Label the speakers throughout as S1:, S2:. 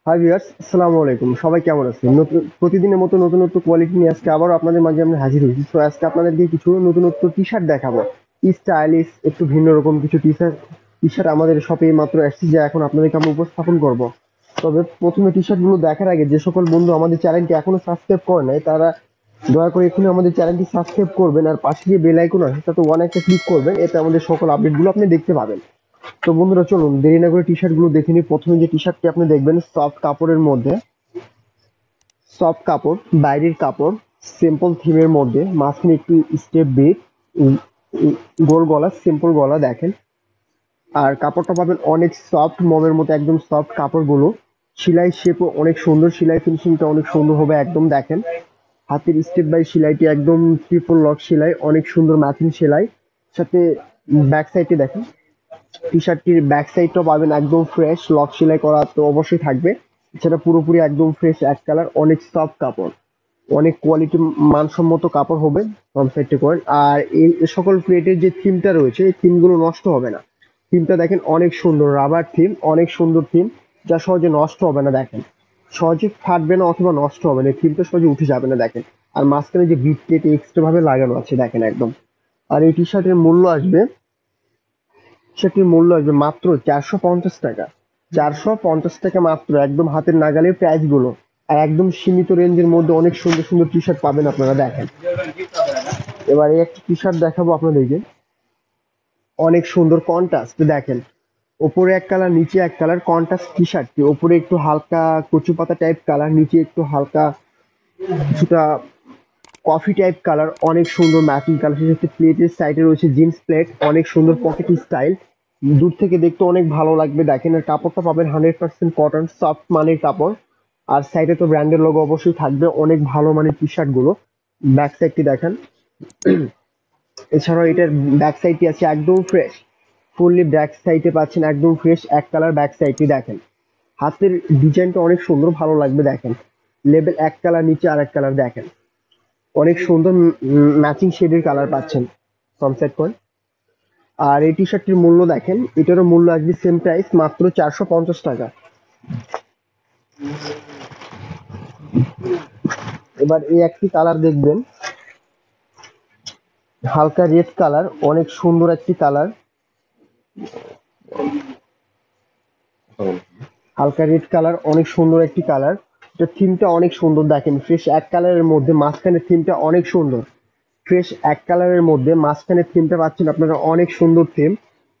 S1: Hi viewers, আসসালামু আলাইকুম। সবাই কেমন আছেন? নতুন প্রতিদিনের মতো নতুনত্ব কোয়ালিটি নিয়ে আজকে আবারও আপনাদের মাঝে আমরা হাজির হয়েছি। তো আজকে আপনাদেরকে কিছু নতুনত্ব টি-শার্ট দেখাবো। স্টাইলিশ একটু ভিন্ন রকম কিছু টি-শার্ট আমাদের শপে মাত্র আসছে, যা এখন আপনাদেরকে আমরা উপস্থাপন করব। তবে প্রথমে টি-শার্ট গুলো দেখার আগে যে সকল বন্ধু আমাদের চ্যানেলটি এখনো সাবস্ক্রাইব করে নাই তারা দয়া করে এখনই আমাদের চ্যানেলটি সাবস্ক্রাইব করবেন, আর পাশে যে বেল আইকন আছে তাতে ওয়ান একটা ক্লিক করবেন, এতে আমাদের সকল আপডেটগুলো আপনি দেখতে পাবেন। তো বন্ধুরা চলুন দেরি না করে টি-শার্ট গুলো দেখে নিই। প্রথমে যে টি-শার্টটি আপনি দেখবেন সফট কাপড়ের মধ্যে, সফট কাপড়, বাইরের কাপড়, সিম্পল থিমের মধ্যে, মাঝখানে একটু স্টেপ বিট, গোল গলা, সিম্পল গলা দেখেন। আর কাপড়টা পাবেন অনেক সফট, মমের মতো একদম সফট কাপড়গুলো। সেলাই শেপও অনেক সুন্দর, সেলাই ফিনিশিংটা অনেক সুন্দর হবে একদম দেখেন। হাতের স্টেপ বাই সেলাইটি একদম ট্রিপল লক সেলাই, অনেক সুন্দর ম্যাচিং সেলাই। সাথে ব্যাক সাইডে দেখেন, টি-শার্টটির ব্যাক সাইডটাও পাবেন একদম ফ্রেশ, লক সেলাই করা তো অবশ্যই থাকবে। সেটা পুরোপুরি একদম ফ্রেশ এক কালার, অনেক সফট কাপড়, অনেক কোয়ালিটি মানসম্মত কাপড় হবে। ফ্রন্ট সাইডটা করেন। আর এই সকল প্লেটের যে থিমটা রয়েছে এই থিমগুলো নষ্ট হবে না। থিমটা দেখেন অনেক সুন্দর, রাবার থিম, অনেক সুন্দর থিম, যা সহজে নষ্ট হবে না দেখেন। সহজে ফাটবে না অথবা নষ্ট হবে না, থিমটা সহজে উঠে যাবে না দেখেন। আর মাঝখানে যে বিট প্লেট এক্সট্রা ভাবে লাগানো আছে দেখেন একদম। আর এই টি শার্টের মূল্য আসবে, সেটির মূল্য আসবে মাত্র 450 টাকা। 450 টাকা মাত্র, একদম হাতের নাগালের প্রাইস গুলো। আর একদম সীমিত রেঞ্জের মধ্যে অনেক সুন্দর সুন্দর টি শার্ট পাবেন আপনারা দেখেন। এবার এই একটা টি শার্ট দেখাবো আপনাদেরকে, অনেক সুন্দর কন্ট্রাস্ট দেখেন। ওপরে এক কালার নিচে এক কালার, কন্ট্রাস্ট টি শার্টটি ওপরে একটু হালকা কচু পাতা টাইপ কালার, নিচে একটু হালকা কিছুটা কফি টাইপ কালার, অনেক সুন্দর ম্যাচিং কালার। সেক্ষেত্রে প্লেটের সাইডে রয়েছে জিন্স প্লেট, অনেক সুন্দর পকেট স্টাইল, দূর থেকে দেখতে অনেক ভালো লাগবে দেখেন। আর কাপড়টা পাবেন 100% কটন, সফট মানের কাপড়। আর সাইডে তো ব্র্যান্ডের লোগো অবশ্যই থাকবে, অনেক ভালো মানের টি শার্ট গুলো। ব্যাক সাইডটি দেখেন। এছাড়াও এটার ব্যাক সাইডটি আছে একদম ফ্রেশ, ফুললি ব্যাক সাইডে পাচ্ছেন একদম ফ্রেশ এক কালার। ব্যাক সাইডটি দেখেন, হাতের ডিজাইনটা অনেক সুন্দর, ভালো লাগবে দেখেন। লেবেল এক কালার, নিচে আর এক কালার দেখেন, অনেক সুন্দর ম্যাচিং শেডের কালার পাচ্ছেন ফ্রন্ট সাইড করে। আর এই টি শার্টটির মূল্য দেখেন, এটারও মূল্য আসবে সেম প্রাইস, মাত্র 450 টাকা। এবার এই একটি কালার দেখবেন, হালকা রেড কালার, অনেক সুন্দর একটি কালার, হালকা রেড কালার, অনেক সুন্দর একটি কালার। এটা থিমটা অনেক সুন্দর দেখেন, ফ্রেশ এক কালারের মধ্যে মাঝখানে থিমটা অনেক সুন্দর। ফ্রেশ এক কালারের মধ্যে মাঝখানে থিমটা পাচ্ছেন আপনারা, অনেক সুন্দর থিম।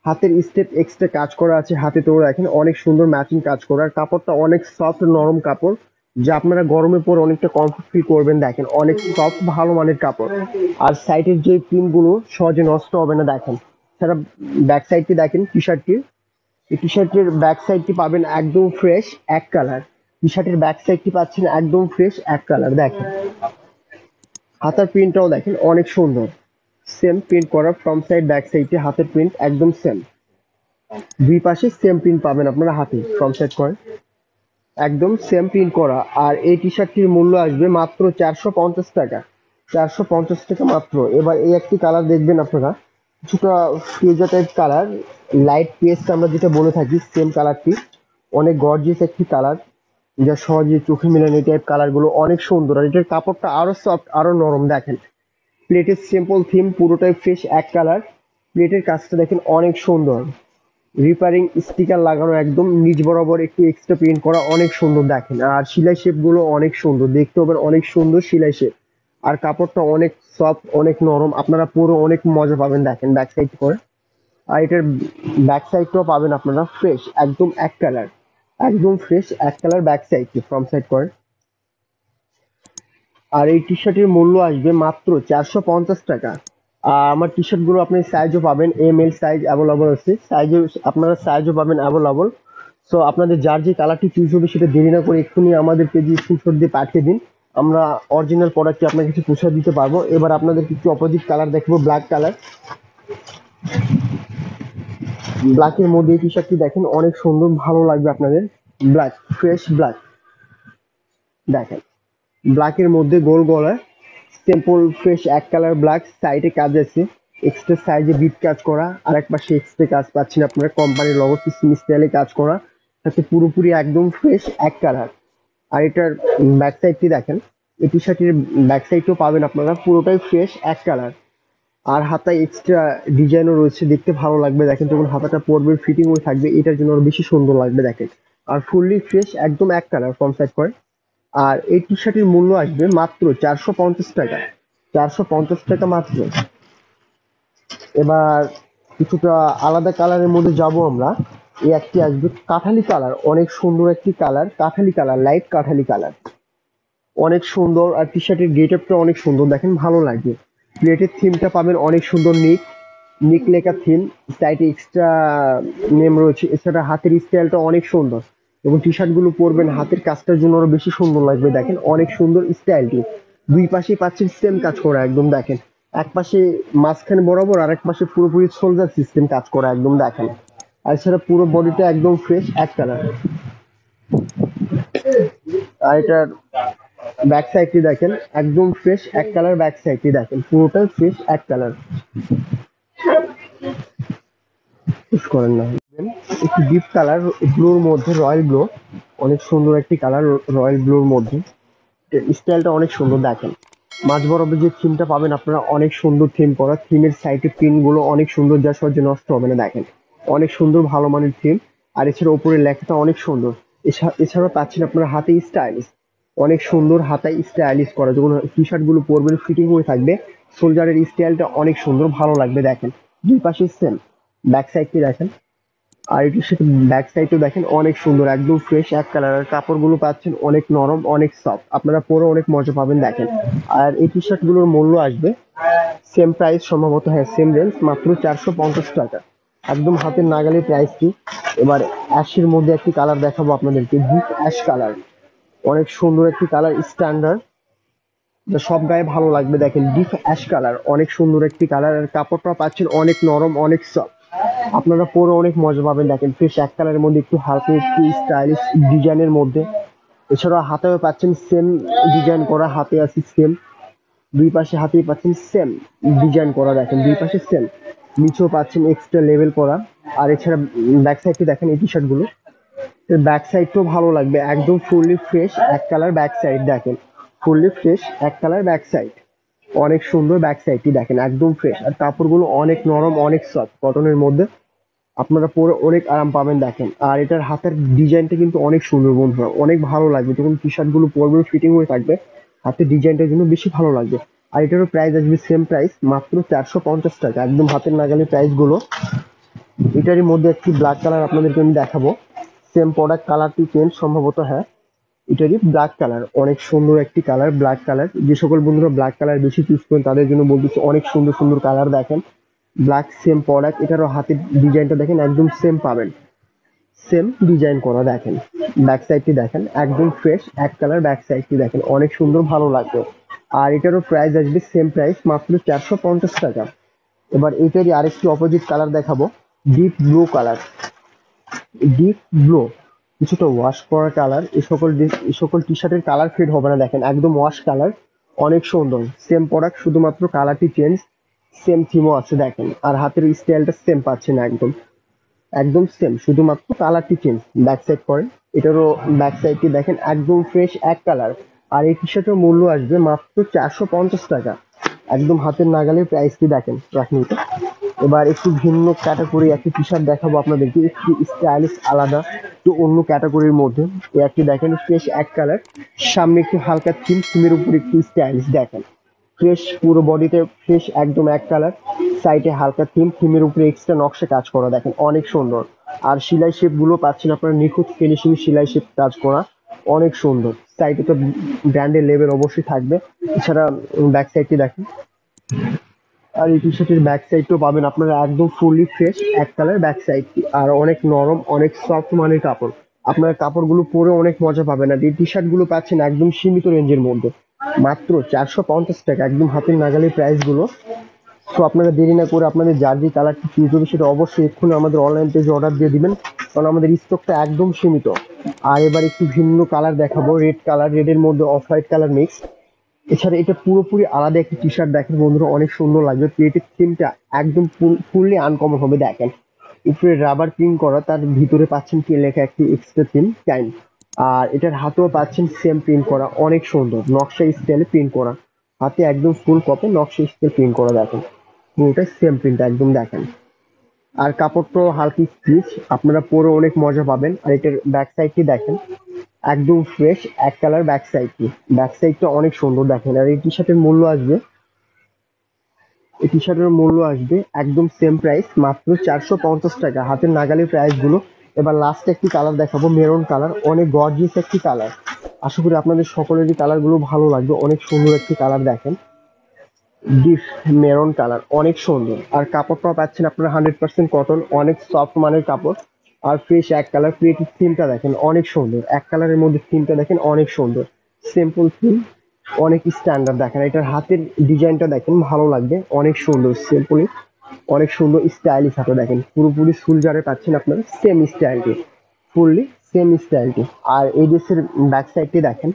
S1: হাতের স্টেপ এক্সট্রা কাজ করা আছে হাতে, তো দেখেন অনেক সুন্দর ম্যাচিং কাজ করা। আর কাপড়টা অনেক সফট নরম কাপড়, যা আপনারা গরমে পরে অনেকটা কমফর্ট ফিল করবেন দেখেন, অনেক সফট ভালো মানের কাপড়। আর সাইডের যে পিনগুলো সহজে নষ্ট হবে না দেখেন। সারা ব্যাক সাইডটি দেখেন টি শার্টটির, এই টি শার্টের ব্যাক সাইডটি পাবেন একদম ফ্রেশ এক কালার। টি শার্টের ব্যাক সাইডটি পাচ্ছেন একদম ফ্রেশ এক কালার দেখেন। হাতার প্রিন্টটাও দেখেন অনেক সুন্দর, সেম প্রিন্ট করা ফ্রন্ট সাইড ব্যাক সাইডে, হাতের প্রিন্ট একদম সেম। দুই পাশে সেম প্রিন্ট পাবেন আপনারা হাতে, ফ্রন্ট সাইড করে একদম সেম প্রিন্ট করা। আর এই টি শার্টটির মূল্য আসবে মাত্র 450 টাকা। 450 টাকা মাত্র। এবার এই একটি কালার দেখবেন আপনারা, কিছুটা ফিউজা টাইপ কালার, লাইট পেস্ট আমরা যেটা বলে থাকি, সেম কালারটি। অনেক গর্জিয়াস একটি কালার, যা সহজে চোখে মেলে এই টাইপ কালার গুলো, অনেক সুন্দর। আর এটার কাপড়টা আরো সফট, আরো নরম দেখেন। প্লেটের সিম্পল থিম, পুরোটাই ফ্রেশ এক কালার। প্লেটের কাজটা দেখেন অনেক সুন্দর, রিপারিং স্টিকার লাগানো, একদম নিচ বরাবর একটু এক্সট্রা প্রিন্ট করা, অনেক সুন্দর দেখেন। আর সেলাই শেপ গুলো অনেক সুন্দর, দেখতে হবে অনেক সুন্দর সেলাই শেপ। আর কাপড়টা অনেক সফট, অনেক নরম, আপনারা পুরো অনেক মজা পাবেন দেখেন ব্যাক সাইড করে। আর এটার ব্যাক সাইডটাও পাবেন আপনারা ফ্রেশ একদম এক কালার, একদম ফ্রেশ এক colour back side front side করে। আর এই টি শার্টের মূল্য আসবে মাত্র 450 টাকা। আর আমার টি শার্ট গুলো আপনি সাইজও পাবেন, এম এল সাইজ অ্যাভেলেবল আছে, সাইজও আপনারা সাইজও পাবেন অ্যাভেলেবল। সো আপনাদের যার যে কালারটি চুজ হবে সেটা দেরি না করে এক্ষুনি আমাদের পেজে স্ক্রিনশট দিয়ে পাঠিয়ে দিন, আমরা অরিজিনাল প্রোডাক্টটি আপনার কাছে পৌঁছে দিতে পারবো। এবার আপনাদের কিছু অপোজিট কালার দেখবো, ব্ল্যাক কালার। ব্ল্যাকের মধ্যে এই টি শার্টটি দেখেন অনেক সুন্দর, ভালো লাগবে আপনাদের। ব্ল্যাক, ফ্রেশ ব্ল্যাক দেখেন, ব্ল্যাকের মধ্যে গোল গলা, সিম্পল ফ্রেশ এক কালার ব্ল্যাক, সাইডে কাজ আছে এক্সট্রা সাইজে বিট কাজ করা, আর এক পাশে এক্সট্রা কাজ পাচ্ছেন আপনারা, কোম্পানির লোগো সিস্টেম স্টাইলে কাজ করা। সাথে পুরোপুরি একদম ফ্রেশ এক কালার। আর এটার ব্যাক সাইডটি দেখেন, এই টি শার্টের ব্যাক সাইডও পাবেন আপনারা পুরোটাই ফ্রেশ এক কালার। আর হাতায় এক্সট্রা ডিজাইনও রয়েছে, দেখতে ভালো লাগবে দেখেন, যখন হাতাটা পরবে ফিটিং হয়ে থাকবে এটার জন্য আরো বেশি সুন্দর লাগবে দেখেন। আর ফুললি ফ্রেশ একদম এক কালার ফ্রন্ট সাইড করে। আর এই টি শার্টের মূল্য আসবে মাত্র 450 টাকা, 450 টাকা মাত্র। এবার কিছুটা আলাদা কালারের মধ্যে যাব আমরা। এই একটি আসবে কাঠালি কালার, অনেক সুন্দর একটি colour, Kathali colour, light Kathali colour, অনেক সুন্দর। আর টি শার্টের গেট আপটা অনেক সুন্দর দেখেন, ভালো লাগে। প্লেটের থিমটা পাবেন অনেক সুন্দর, নিক নিক লেখা থিম, সাইডে এক্সট্রা নেম রয়েছে। এছাড়া হাতের স্টাইলটা অনেক সুন্দর, এবং টি শার্ট গুলো পরবেন হাতের কাজটার জন্য আরো বেশি সুন্দর লাগবে দেখেন, অনেক সুন্দর স্টাইলটি। দুই পাশে পাচ্ছেন সেম কাজ করা একদম দেখেন, এক পাশে মাঝখানে বরাবর আর এক পাশে পুরোপুরি সোলজার সিস্টেম কাজ করা একদম দেখেন। আর এছাড়া পুরো বডিটা একদম ফ্রেশ এক কালার। আর এটার ব্যাক সাইডটি দেখেন, একদম ফ্রেশ এক কালার, ব্যাক সাইডটি দেখেন পুরোটাই ফ্রেশ এক কালার। পুশ করেন না, একটি ডিপ কালার ব্লুর মধ্যে, রয়্যাল ব্লু, অনেক সুন্দর একটি কালার রয়্যাল ব্লুর মধ্যে। স্টাইলটা অনেক সুন্দর দেখেন। মাঝ বরাবর যে থিমটা পাবেন আপনারা, অনেক সুন্দর থিম করা, থিমের সাইডে পিন গুলো অনেক সুন্দর, যা সহজে নষ্ট হবে না দেখেন, অনেক সুন্দর ভালো মানের থিম। আর এছাড়া উপরে লেখাটা অনেক সুন্দর। এছাড়া পাচ্ছেন আপনারা হাতে স্টাইলিশ, অনেক সুন্দর হাতায় স্টাইলিশ করা, যখন টি শার্ট গুলো পরবেন ফিটিং হয়ে থাকবে। সোলজারের স্টাইলটা অনেক সুন্দর ভালো লাগবে দেখেন। দুই পাশে সেম, ব্যাক সাইডটি দেখেন। আর এটির সাথে ব্যাক সাইডও দেখেন অনেক সুন্দর, একদম ফ্রেশ এক কালার। আর কাপড়গুলো পাচ্ছেন অনেক নরম, অনেক সফট, আপনারা পরে অনেক মজা পাবেন দেখেন। আর এই টি শার্ট গুলোর মূল্য আসবে সেম প্রাইস সম্ভবত, হ্যাঁ সেম রেঞ্জ, মাত্র 450 টাকা, একদম হাতের নাগালের প্রাইসটি। এবার অ্যাশের মধ্যে একটি কালার দেখাবো আপনাদেরকে, ডিপ অ্যাশ কালার, অনেক সুন্দর একটি কালার, স্ট্যান্ডার্ড, যা সব গায়ে ভালো লাগবে দেখেন। ডিপ অ্যাশ কালার, অনেক সুন্দর একটি কালার। আর কাপড়টা পাচ্ছেন অনেক নরম, অনেক সফট, আপনারা পরে অনেক মজা পাবেন দেখেন। ফ্রেশ এক কালারের মধ্যে একটু হালকা একটু স্টাইলিশ ডিজাইনের মধ্যে। এছাড়াও হাতেও পাচ্ছেন সেম ডিজাইন করা, হাতে আছে সেম, দুই পাশে হাতেই পাচ্ছেন সেম ডিজাইন করা দেখেন, দুই পাশে সেম, নিচেও পাচ্ছেন এক্সট্রা লেভেল করা। আর এছাড়া ব্যাক সাইডটি দেখেন, এই টি শার্ট গুলো ব্যাক সাইডটাও ভালো লাগবে, একদম ফুললি ফ্রেশ এক কালার ব্যাক সাইড দেখেন, ফুললি ফ্রেশ এক কালার ব্যাক সাইড, অনেক সুন্দর ব্যাক সাইডটি দেখেন একদম ফ্রেশ। আর কাপড়গুলো অনেক নরম, অনেক সফট কটনের মধ্যে, আপনারা পরে অনেক আরাম পাবেন দেখেন। আর এটার হাতের ডিজাইনটা কিন্তু অনেক সুন্দর বন্ধুরা, অনেক ভালো লাগবে যখন টি শার্ট গুলো পরবেন ফিটিং হয়ে থাকবে, হাতের ডিজাইনটার জন্য বেশি ভালো লাগবে। আর এটারও প্রাইস আসবে সেম প্রাইস, মাত্র 450 টাকা, একদম হাতের নাগালে প্রাইস গুলো। এটারই মধ্যে একটি ব্ল্যাক কালার আপনাদেরকে আমি দেখাবো, সেম প্রোডাক্ট, কালারটি চেঞ্জ সম্ভবত, হ্যাঁ এটারই ব্ল্যাক কালার, অনেক সুন্দর একটি কালার ব্ল্যাক কালার। যে সকল বন্ধুরা ব্ল্যাক কালার বেশি চুজ করেন তাদের জন্য বলতেছি, অনেক সুন্দর সুন্দর কালার দেখেন, ব্ল্যাক সেম প্রোডাক্ট। এটারও হাতের ডিজাইনটা দেখেন একদম সেম পাবেন, সেম ডিজাইন করা দেখেন। ব্যাক সাইডটি দেখেন একদম ফ্রেশ এক কালার, ব্যাক সাইডটি দেখেন অনেক সুন্দর ভালো লাগবে। আর এটারও প্রাইস আসবে সেম প্রাইস, মাত্র 450 টাকা। এবার এটারই আরেকটি অপোজিট কালার দেখাবো, deep blue colour, deep blue, কিছুটা ওয়াশ করা কালার। এই সকল টি শার্টের কালার ফেড হবে না দেখেন, একদম ওয়াশ কালার, অনেক সুন্দর। সেম প্রোডাক্ট, শুধুমাত্র কালারটি চেঞ্জ, সেম থিমও আছে দেখেন। আর হাতের স্টাইলটা সেম পাচ্ছেন একদম, একদম সেম, শুধুমাত্র কালারটি চেঞ্জ। ব্যাক সাইড করেন, এটারও ব্যাক সাইডটি দেখেন একদম ফ্রেশ এক কালার। আর এই টি শার্টের মূল্য আসবে মাত্র 450 টাকা, একদম হাতের নাগালের প্রাইসটি দেখেন রাখুন এটা। এবার একটু ভিন্ন ক্যাটাগরি একটি টি শার্ট দেখাবো আপনাদেরকে, একটু স্টাইলিশ আলাদা, একটু অন্য ক্যাটাগরির মধ্যে। এই একটি দেখেন ফ্রেশ এক কালার, সামনে একটু হালকা থিম, থিমের উপর একটু স্টাইলিশ দেখেন, ফ্রেশ পুরো বডিতে ফ্রেশ একদম এক কালার, সাইডে হালকা থিম, থিমের উপরে এক্সট্রা নকশা কাজ করা দেখেন অনেক সুন্দর। আর সেলাই শেপ গুলো পাচ্ছেন আপনারা নিখুঁত ফিনিশিং সেলাই শেপ কাজ করা, অনেক সুন্দর। সাইডে তো ব্র্যান্ডের লেভেল অবশ্যই থাকবে। এছাড়া ব্যাক সাইডটি দেখেন, আর এই টি শার্টের ব্যাক সাইডটাও পাবেন আপনারা একদম ফুললি ফ্রেশ এক কালার ব্যাক সাইডটি। আর অনেক নরম, অনেক সফট মানের কাপড়, আপনার কাপড়গুলো পরে অনেক মজা পাবেন। আর এই টি শার্ট গুলো পাচ্ছেন একদম সীমিত রেঞ্জের মধ্যে, মাত্র 450 টাকা, একদম হাতের নাগালের প্রাইস গুলো। তো আপনারা দেরি না করে আপনাদের যার যে কালারটি চুজ হবে সেটা অবশ্যই এক্ষুনি আমাদের অনলাইন পেজে অর্ডার দিয়ে দিবেন, কারণ আমাদের স্টকটা একদম সীমিত। আর এবার একটু ভিন্ন কালার দেখাবো, রেড কালার, রেডের মধ্যে অফ হোয়াইট কালার মিক্স। এছাড়া এটা পুরোপুরি আলাদা একটি টি শার্ট দেখেন বন্ধুরা, অনেক সুন্দর লাগবে, প্লেটের থিমটা একদম ফুললি আনকমন হবে দেখেন। উপরে রাবার প্রিন্ট করা, তার ভিতরে পাচ্ছেন কি লেখা একটি এক্সট্রা থিম টাইম। আর এটার হাতেও পাচ্ছেন সেম প্রিন্ট করা, অনেক সুন্দর নকশা স্টাইলে প্রিন্ট করা। হাতে একদম ফুল কপে নকশা স্টাইল প্রিন্ট করা, দেখেন পুরোটাই সেম প্রিন্ট একদম দেখেন। আর কাপড়টাও হালকা স্টিচ, আপনারা পরে অনেক মজা পাবেন। আর এটার ব্যাক সাইডটি দেখেন, একদম ফ্রেশ এক কালার ব্যাক সাইডটি। ব্যাক সাইডটা অনেক সুন্দর দেখেন। আর এই টি শার্টের মূল্য আসবে, এই টি শার্টের মূল্য আসবে একদম সেম প্রাইস, মাত্র 450 টাকা। হাতের নাগালের প্রাইস গুলো। এবার লাস্ট একটি কালার দেখাবো, মেরুন কালার, অনেক গর্জিয়াস একটি কালার। আশা করি আপনাদের সকলেরই কালার গুলো ভালো লাগবে, অনেক সুন্দর একটি কালার দেখেন, ডিপ মেরুন কালার, অনেক সুন্দর। আর কাপড়টাও পাচ্ছেন আপনারা 100% কটন, অনেক সফট মানের কাপড়। আর ফ্রেশ এক কালার, ক্রিয়েটিভ থিমটা দেখেন অনেক সুন্দর, এক কালারের মধ্যে থিমটা দেখেন অনেক সুন্দর, সিম্পল থিম, অনেক স্ট্যান্ডার্ড দেখেন। এটার হাতের ডিজাইনটা দেখেন ভালো লাগবে, অনেক সুন্দর সিম্পলি, অনেক সুন্দর স্টাইলিশ হাতে দেখেন, পুরোপুরি সুলজারে পাচ্ছেন আপনারা সেম স্টাইলটি, ফুললি সেম স্টাইলটি। আর এই ড্রেসের ব্যাক সাইডটি দেখেন,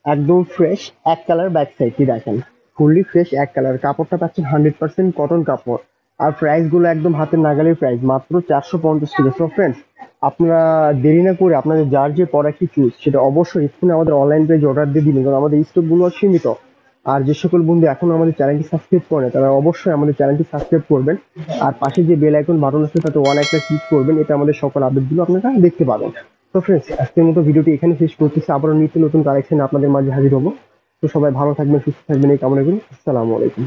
S1: একদম ফ্রেশ এক কালার ব্যাক সাইডটি দেখেন, ফুললি ফ্রেশ এক কালার। কাপড়টা পাচ্ছেন 100% কটন কাপড়। আর প্রাইস গুলো একদম হাতের নাগালের প্রাইস, মাত্র 450 টাকা। সো ফ্রেন্ডস, আপনারা দেরি না করে আপনাদের যার যে প্রোডাক্টটি চুজ সেটা অবশ্যই এক্ষুনি আমাদের অনলাইন পেজে অর্ডার দিয়ে দিবেন, কারণ আমাদের স্টক গুলো সীমিত। আর যে সকল বন্ধু এখনো আমাদের চ্যানেলটি সাবস্ক্রাইব করে না, তারা অবশ্যই আমাদের চ্যানেলটি সাবস্ক্রাইব করবেন। আর পাশে যে বেল আইকন বাটন আছে তাতে ওয়ান একটা ক্লিক করবেন, এটা আমাদের সকল আপডেটগুলো আপনারা দেখতে পাবেন। তো ফ্রেন্ডস, আজকের মতো ভিডিওটি এখানে শেষ করতেছি, আবারও নিত্য নতুন কালেকশন আপনাদের মাঝে হাজির হবো। তো সবাই ভালো থাকবেন, সুস্থ থাকবেন এই কামনা করি। আসসালামু আলাইকুম।